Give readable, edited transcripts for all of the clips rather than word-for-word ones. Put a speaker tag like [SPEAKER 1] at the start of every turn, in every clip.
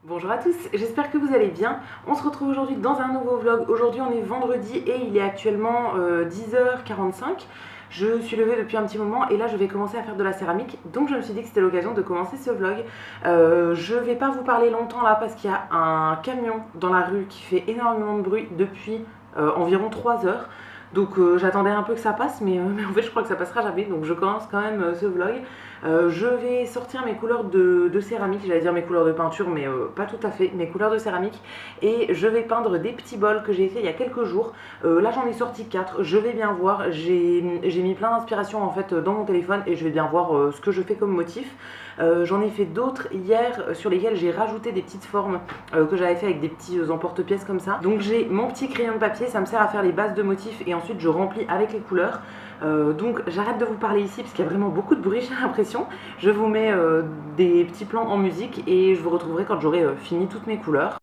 [SPEAKER 1] Bonjour à tous, j'espère que vous allez bien. On se retrouve aujourd'hui dans un nouveau vlog. Aujourd'hui on est vendredi et il est actuellement 10h45. Je suis levée depuis un petit moment et là je vais commencer à faire de la céramique. Donc je me suis dit que c'était l'occasion de commencer ce vlog. Je vais pas vous parler longtemps là parce qu'il y a un camion dans la rue qui fait énormément de bruit depuis environ 3 heures. Donc j'attendais un peu que ça passe, mais en fait je crois que ça passera jamais. Donc je commence quand même ce vlog. Je vais sortir mes couleurs de céramique, j'allais dire mes couleurs de peinture, mais pas tout à fait, mes couleurs de céramique. Et je vais peindre des petits bols que j'ai fait il y a quelques jours. Là j'en ai sorti 4, je vais bien voir. J'ai mis plein d'inspiration en fait dans mon téléphone et je vais bien voir ce que je fais comme motif. J'en ai fait d'autres hier sur lesquels j'ai rajouté des petites formes que j'avais fait avec des petits emporte-pièces comme ça. Donc j'ai mon petit crayon de papier, ça me sert à faire les bases de motifs et ensuite je remplis avec les couleurs. Donc j'arrête de vous parler ici parce qu'il y a vraiment beaucoup de bruit, j'ai l'impression. Je vous mets des petits plans en musique et je vous retrouverai quand j'aurai fini toutes mes couleurs.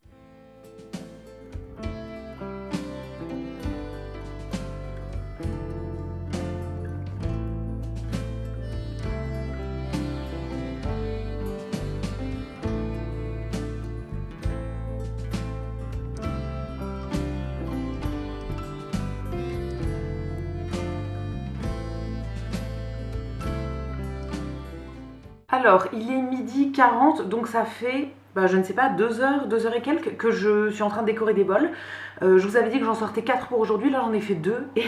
[SPEAKER 1] Alors, il est midi 40, donc ça fait, je ne sais pas, 2 heures et quelques que je suis en train de décorer des bols. Je vous avais dit que j'en sortais 4 pour aujourd'hui, là j'en ai fait 2 et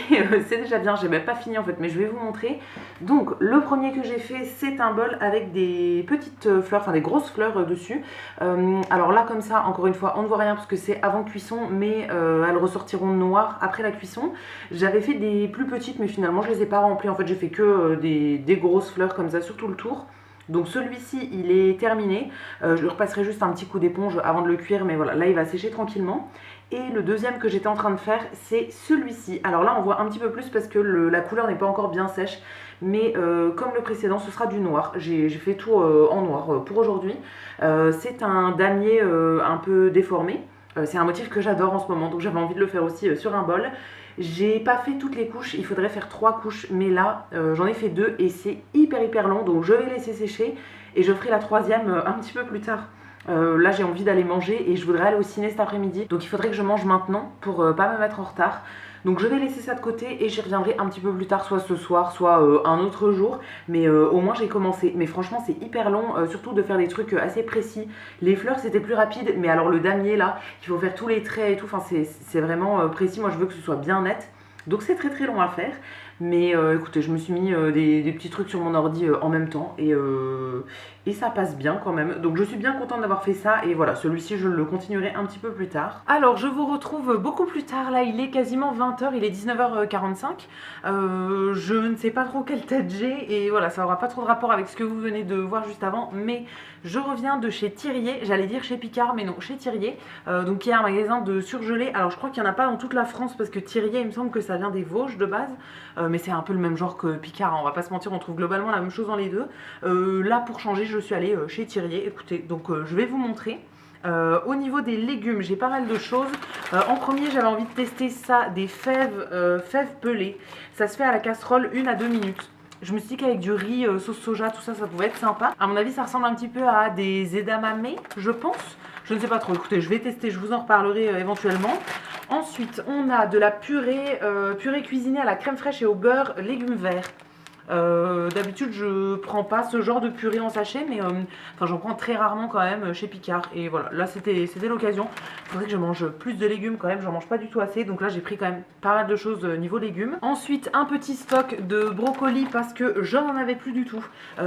[SPEAKER 1] c'est déjà bien, j'ai même pas fini en fait, mais je vais vous montrer. Donc, le premier que j'ai fait, c'est un bol avec des petites fleurs, enfin des grosses fleurs dessus. Alors là, comme ça, encore une fois, on ne voit rien parce que c'est avant cuisson, mais elles ressortiront noires après la cuisson. J'avais fait des plus petites, mais finalement je les ai pas remplies, en fait j'ai fait que des grosses fleurs comme ça sur tout le tour. Donc celui-ci il est terminé, je lui repasserai juste un petit coup d'éponge avant de le cuire, mais voilà, là il va sécher tranquillement. Et le deuxième que j'étais en train de faire, c'est celui-ci. Alors là on voit un petit peu plus parce que la couleur n'est pas encore bien sèche, mais comme le précédent ce sera du noir. J'ai fait tout en noir pour aujourd'hui. C'est un damier un peu déformé. C'est un motif que j'adore en ce moment, donc j'avais envie de le faire aussi sur un bol. J'ai pas fait toutes les couches, il faudrait faire 3 couches, mais là j'en ai fait 2 et c'est hyper long, donc je vais laisser sécher et je ferai la troisième un petit peu plus tard. Là j'ai envie d'aller manger et je voudrais aller au ciné cet après-midi, donc il faudrait que je mange maintenant pour pas me mettre en retard. Donc je vais laisser ça de côté et j'y reviendrai un petit peu plus tard, soit ce soir, soit un autre jour. Mais au moins j'ai commencé. Mais franchement c'est hyper long, surtout de faire des trucs assez précis. Les fleurs c'était plus rapide, mais alors le damier là, il faut faire tous les traits et tout, enfin c'est vraiment précis. Moi je veux que ce soit bien net. Donc c'est très long à faire. Mais écoutez, je me suis mis des petits trucs sur mon ordi en même temps et ça passe bien quand même. Donc je suis bien contente d'avoir fait ça et voilà, celui-ci je le continuerai un petit peu plus tard. Alors je vous retrouve beaucoup plus tard, là il est quasiment 20h, il est 19h45. Je ne sais pas trop quelle tête j'ai et voilà, ça aura pas trop de rapport avec ce que vous venez de voir juste avant, mais je reviens de chez Thirier, j'allais dire chez Picard mais non, chez Thirier, donc qui est un magasin de surgelés. Alors je crois qu'il n'y en a pas dans toute la France parce que Thirier il me semble que ça vient des Vosges de base, mais c'est un peu le même genre que Picard, hein, on va pas se mentir, on trouve globalement la même chose dans les deux. Là pour changer je suis allée chez Thirier, écoutez, donc je vais vous montrer. Au niveau des légumes, j'ai pas mal de choses. En premier, j'avais envie de tester ça, des fèves pelées. Ça se fait à la casserole 1 à 2 minutes. Je me suis dit qu'avec du riz, sauce soja, tout ça, ça pouvait être sympa. À mon avis, ça ressemble un petit peu à des edamame, je pense. Je ne sais pas trop, écoutez, je vais tester, je vous en reparlerai éventuellement. Ensuite, on a de la purée cuisinée à la crème fraîche et au beurre, légumes verts. D'habitude je prends pas ce genre de purée en sachet, mais j'en prends très rarement quand même chez Picard. Et voilà, là c'était l'occasion. Il faudrait que je mange plus de légumes quand même, j'en mange pas du tout assez. Donc là j'ai pris quand même pas mal de choses niveau légumes. Ensuite un petit stock de brocolis parce que je n'en avais plus du tout.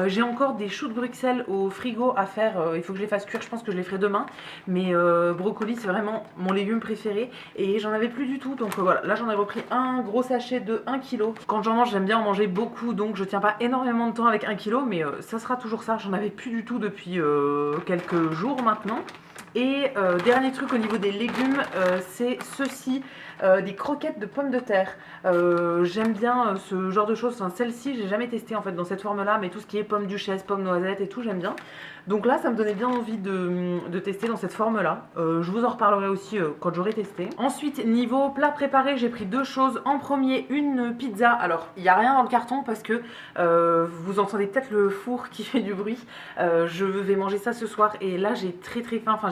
[SPEAKER 1] J'ai encore des choux de Bruxelles au frigo à faire, il faut que je les fasse cuire, je pense que je les ferai demain. Mais brocoli c'est vraiment mon légume préféré et j'en avais plus du tout. Donc voilà, là j'en ai repris un gros sachet de 1 kg. Quand j'en mange j'aime bien en manger beaucoup, donc je tiens pas énormément de temps avec 1 kg, mais ça sera toujours ça. J'en avais plus du tout depuis quelques jours maintenant. Et dernier truc au niveau des légumes, c'est ceci, des croquettes de pommes de terre. J'aime bien ce genre de choses. Enfin, celle-ci, j'ai jamais testé en fait dans cette forme-là, mais tout ce qui est pommes duchesse, pommes noisettes et tout, j'aime bien. Donc là, ça me donnait bien envie de tester dans cette forme-là. Je vous en reparlerai aussi quand j'aurai testé. Ensuite, niveau plat préparé, j'ai pris 2 choses. En premier, une pizza. Alors, il n'y a rien dans le carton parce que vous entendez peut-être le four qui fait du bruit. Je vais manger ça ce soir et là, j'ai très faim. Enfin,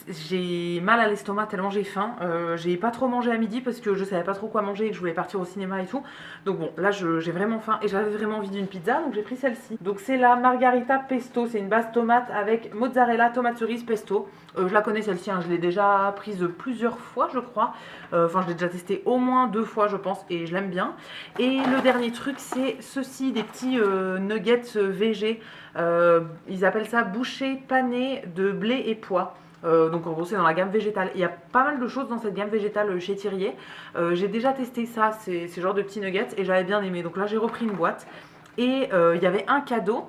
[SPEAKER 1] j'ai mal à l'estomac tellement j'ai faim. J'ai pas trop mangé à midi parce que je savais pas trop quoi manger et que je voulais partir au cinéma et tout. Donc bon, là j'ai vraiment faim et j'avais vraiment envie d'une pizza, donc j'ai pris celle-ci. Donc c'est la margarita pesto, c'est une base tomate avec mozzarella, tomate cerise, pesto. Je la connais celle-ci, hein, je l'ai déjà prise plusieurs fois je crois. Enfin je l'ai déjà testée au moins 2 fois je pense et je l'aime bien. Et le dernier truc c'est ceci, des petits nuggets végés. Ils appellent ça bouchées panées de blé et pois. Donc en gros c'est dans la gamme végétale. Il y a pas mal de choses dans cette gamme végétale chez Thirier. J'ai déjà testé ça, ces genres de petits nuggets et j'avais bien aimé. Donc là j'ai repris une boîte et il y avait un cadeau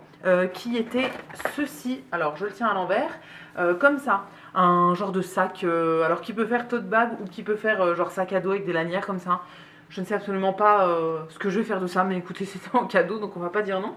[SPEAKER 1] qui était ceci. Alors je le tiens à l'envers, comme ça. Un genre de sac, alors qui peut faire tote bag ou qui peut faire genre sac à dos avec des lanières comme ça. Je ne sais absolument pas ce que je vais faire de ça, mais écoutez c'était en cadeau donc on va pas dire non.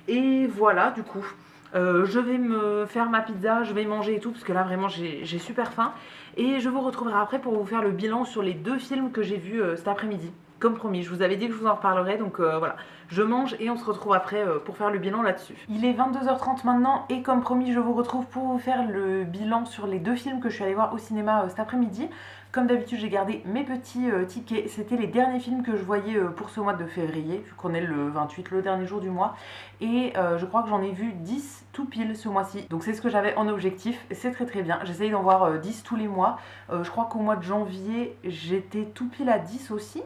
[SPEAKER 1] Et voilà du coup. Je vais me faire ma pizza, je vais manger et tout, parce que là vraiment j'ai super faim. Et je vous retrouverai après pour vous faire le bilan sur les 2 films que j'ai vus cet après-midi. Comme promis, je vous avais dit que je vous en reparlerai, donc voilà. Je mange et on se retrouve après pour faire le bilan là-dessus. Il est 22h30 maintenant et comme promis, je vous retrouve pour vous faire le bilan sur les 2 films que je suis allée voir au cinéma cet après-midi. Comme d'habitude, j'ai gardé mes petits tickets. C'était les derniers films que je voyais pour ce mois de février, vu qu'on est le 28, le dernier jour du mois. Et je crois que j'en ai vu 10 tout pile ce mois-ci. Donc c'est ce que j'avais en objectif. C'est très très bien. J'essaye d'en voir 10 tous les mois. Je crois qu'au mois de janvier, j'étais tout pile à 10 aussi.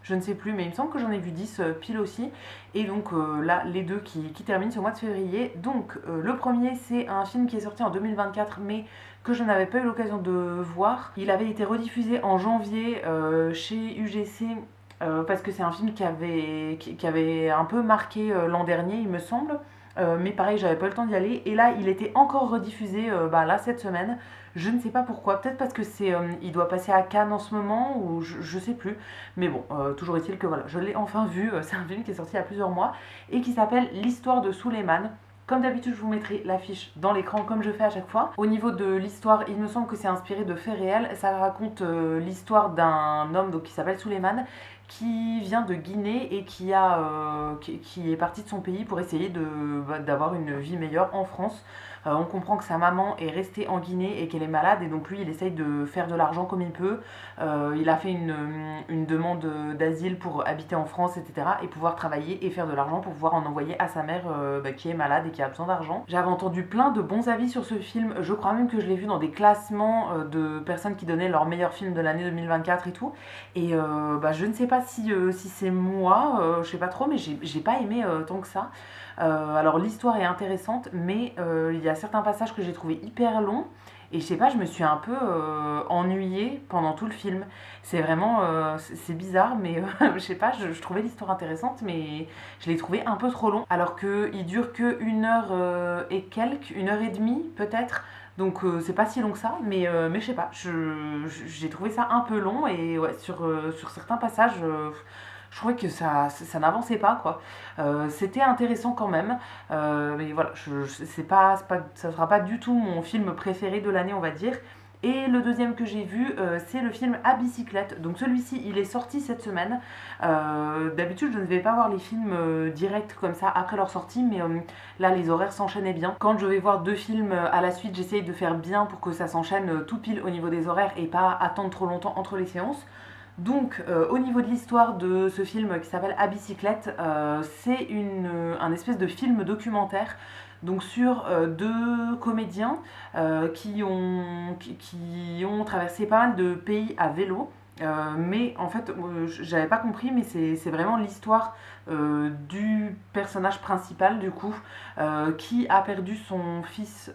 [SPEAKER 1] Je ne sais plus, mais il me semble que j'en ai vu 10 pile aussi. Et donc là, les 2 qui terminent ce mois de février. Donc le premier, c'est un film qui est sorti en 2024, mais que je n'avais pas eu l'occasion de voir. Il avait été rediffusé en janvier chez UGC. Parce que c'est un film qui avait un peu marqué l'an dernier, il me semble. Mais pareil, j'avais pas eu le temps d'y aller. Et là, il était encore rediffusé là cette semaine. Je ne sais pas pourquoi. Peut-être parce que il doit passer à Cannes en ce moment ou je sais plus. Mais bon, toujours est-il que voilà, je l'ai enfin vu. C'est un film qui est sorti il y a plusieurs mois et qui s'appelle L'histoire de Souleymane. Comme d'habitude, je vous mettrai l'affiche dans l'écran comme je fais à chaque fois. Au niveau de l'histoire, il me semble que c'est inspiré de faits réels. Ça raconte l'histoire d'un homme donc, qui s'appelle Souleymane, qui vient de Guinée et qui est parti de son pays pour essayer d'avoir une vie meilleure en France. On comprend que sa maman est restée en Guinée et qu'elle est malade et donc lui il essaye de faire de l'argent comme il peut. Il a fait une demande d'asile pour habiter en France, etc. et pouvoir travailler et faire de l'argent pour pouvoir en envoyer à sa mère qui est malade et qui a besoin d'argent. J'avais entendu plein de bons avis sur ce film. Je crois même que je l'ai vu dans des classements de personnes qui donnaient leur meilleur film de l'année 2024 et tout. Et je ne sais pas si c'est moi, je sais pas trop, mais j'ai pas aimé tant que ça. Alors l'histoire est intéressante, mais il y a certains passages que j'ai trouvé hyper longs. Et je sais pas, je me suis un peu ennuyée pendant tout le film. C'est vraiment, c'est bizarre, mais je sais pas, je trouvais l'histoire intéressante, mais je l'ai trouvé un peu trop long. Alors qu'il dure que 1 heure et quelques, 1 heure et demie peut-être. Donc c'est pas si long que ça, mais je sais pas, j'ai trouvé ça un peu long et ouais, sur certains passages, je trouvais que ça n'avançait pas quoi. C'était intéressant quand même, mais voilà, ça sera pas du tout mon film préféré de l'année on va dire. Et le deuxième que j'ai vu, c'est le film À bicyclette. Donc celui-ci, il est sorti cette semaine. D'habitude, je ne vais pas voir les films directs comme ça après leur sortie, mais là, les horaires s'enchaînaient bien. Quand je vais voir 2 films à la suite, j'essaye de faire bien pour que ça s'enchaîne tout pile au niveau des horaires et pas attendre trop longtemps entre les séances. Donc, au niveau de l'histoire de ce film qui s'appelle À bicyclette, c'est un espèce de film documentaire donc sur 2 comédiens qui ont traversé pas mal de pays à vélo. Mais en fait, j'avais pas compris, mais c'est vraiment l'histoire du personnage principal du coup, qui a perdu son fils.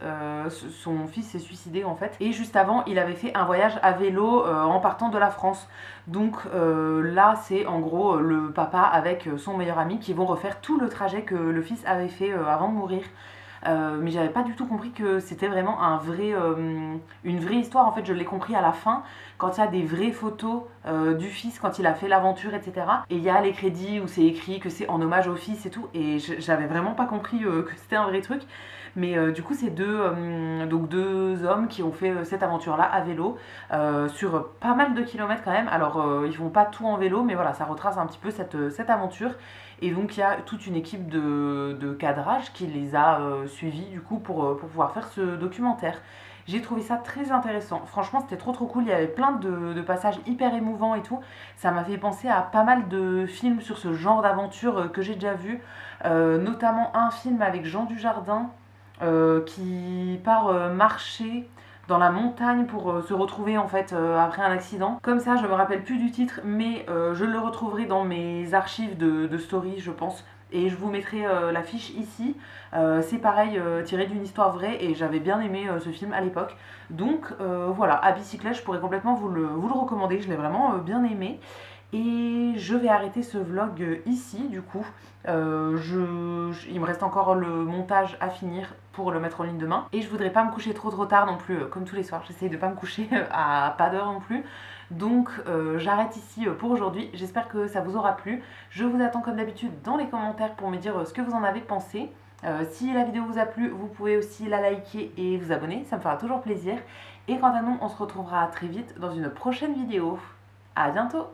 [SPEAKER 1] Son fils s'est suicidé en fait. Et juste avant, il avait fait un voyage à vélo en partant de la France. Donc là, c'est en gros le papa avec son meilleur ami qui vont refaire tout le trajet que le fils avait fait avant de mourir. Mais j'avais pas du tout compris que c'était vraiment une vraie histoire. En fait, je l'ai compris à la fin, quand il y a des vraies photos du fils, quand il a fait l'aventure, etc. Et il y a les crédits où c'est écrit que c'est en hommage au fils et tout. Et j'avais vraiment pas compris que c'était un vrai truc. Mais du coup, c'est deux hommes qui ont fait cette aventure-là à vélo sur pas mal de kilomètres quand même. Alors, ils font pas tout en vélo, mais voilà, ça retrace un petit peu cette aventure. Et donc, il y a toute une équipe de cadrage qui les a suivis du coup pour pouvoir faire ce documentaire. J'ai trouvé ça très intéressant. Franchement, c'était trop cool. Il y avait plein de passages hyper émouvants et tout. Ça m'a fait penser à pas mal de films sur ce genre d'aventure que j'ai déjà vu. Notamment un film avec Jean Dujardin qui part marcher dans la montagne pour se retrouver en fait après un accident. Comme ça, je me rappelle plus du titre, mais je le retrouverai dans mes archives de story, je pense. Et je vous mettrai la fiche ici. C'est pareil, tiré d'une histoire vraie, et j'avais bien aimé ce film à l'époque. Donc voilà, à bicyclette, je pourrais complètement vous le recommander. Je l'ai vraiment bien aimé. Et je vais arrêter ce vlog ici du coup. Il me reste encore le montage à finir pour le mettre en ligne demain. Et je voudrais pas me coucher trop tard non plus, comme tous les soirs. J'essaye de pas me coucher à pas d'heure non plus. Donc j'arrête ici pour aujourd'hui. J'espère que ça vous aura plu. Je vous attends comme d'habitude dans les commentaires pour me dire ce que vous en avez pensé. Si la vidéo vous a plu, vous pouvez aussi la liker et vous abonner. Ça me fera toujours plaisir. Et quant à nous, on se retrouvera très vite dans une prochaine vidéo. À bientôt!